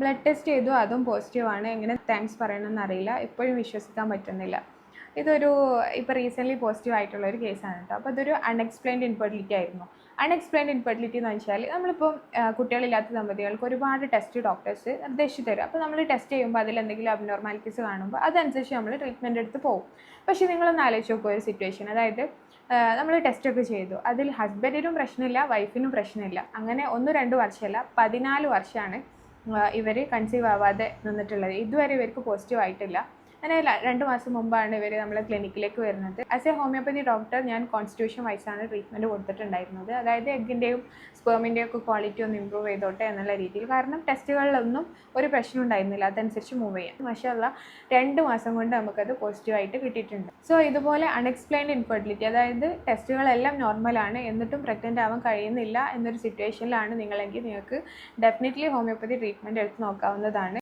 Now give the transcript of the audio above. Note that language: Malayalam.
ബ്ലഡ് ടെസ്റ്റ് ചെയ്തു, അതും പോസിറ്റീവാണ്. എങ്ങനെ താങ്ക്സ് പറയണമെന്ന് അറിയില്ല, ഇപ്പോഴും വിശ്വസിക്കാൻ പറ്റുന്നില്ല. ഇതൊരു ഇപ്പോൾ റീസെൻ്റ്ലി പോസിറ്റീവ് ആയിട്ടുള്ള ഒരു കേസാണ് കേട്ടോ. അപ്പോൾ അതൊരു അൺഎക്സ്പ്ലെയിൻഡ് ഇൻഫെർട്ടിലിറ്റി ആയിരുന്നു. അൺഎക്സ്പ്ലെയിൻഡ് ഇൻഫെർട്ടിലിറ്റി എന്ന് വെച്ചാൽ നമ്മളിപ്പം കുട്ടികളില്ലാത്ത ദമ്പതികൾക്ക് ഒരുപാട് ടെസ്റ്റ് ഡോക്ടേഴ്സ് നിർദ്ദേശിച്ച് തരും. അപ്പോൾ നമ്മൾ ടെസ്റ്റ് ചെയ്യുമ്പോൾ അതിലെന്തെങ്കിലും അബ്നോർമാലിറ്റീസ് കാണുമ്പോൾ അതനുസരിച്ച് നമ്മൾ ട്രീറ്റ്മെൻറ്റ് എടുത്ത് പോകും. പക്ഷേ നിങ്ങളൊന്ന് ആലോചിച്ച് നോക്കുക ഒരു സിറ്റുവേഷൻ, അതായത് നമ്മൾ ടെസ്റ്റൊക്കെ ചെയ്തു, അതിൽ ഹസ്ബൻഡിനും പ്രശ്നമില്ല, വൈഫിനും പ്രശ്നമില്ല. അങ്ങനെ 1-2 വർഷമല്ല, 14 വർഷമാണ് ഇവർ കൺസീവ് ആവാതെ നിന്നിട്ടുള്ളത്. ഇതുവരെ ഇവർക്ക് പോസിറ്റീവ് ആയിട്ടില്ല. അങ്ങനെ 2 മാസം മുമ്പാണ് ഇവർ നമ്മളെ ക്ലിനിക്കിലേക്ക് വരുന്നത്. ആസ് എ ഹോമിയോപ്പതി ഡോക്ടർ ഞാൻ കോൺസ്റ്റിറ്റ്യൂഷൻ വൈസാണ് ട്രീറ്റ്മെൻറ്റ് കൊടുത്തിട്ടുണ്ടായിരുന്നത്. അതായത് എഗ്ഗിൻ്റെയും സ്പേമിൻ്റെയും ഒക്കെ ക്വാളിറ്റി ഒന്ന് ഇമ്പ്രൂവ് ചെയ്തോട്ടെ എന്നുള്ള രീതിയിൽ. കാരണം ടെസ്റ്റുകളിലൊന്നും ഒരു പ്രശ്നം ഉണ്ടായിരുന്നില്ല, അതനുസരിച്ച് മൂവ് ചെയ്യാം. മാഷാഅല്ലാ 2 മാസം കൊണ്ട് നമുക്കത് പോസിറ്റീവായിട്ട് കിട്ടിയിട്ടുണ്ട്. സോ ഇതുപോലെ അൺഎക്സ്പ്ലെയിൻഡ് ഇൻഫെർട്ടിലിറ്റി, അതായത് ടെസ്റ്റുകളെല്ലാം നോർമലാണ് എന്നിട്ടും പ്രഗ്നൻ്റ് ആവാൻ കഴിയുന്നില്ല എന്നൊരു സിറ്റുവേഷനിലാണ് നിങ്ങളെങ്കിൽ നിങ്ങൾക്ക് ഡെഫിനറ്റ്ലി ഹോമിയോപ്പതി ട്രീറ്റ്മെൻറ്റ് എടുത്ത് നോക്കാവുന്നതാണ്.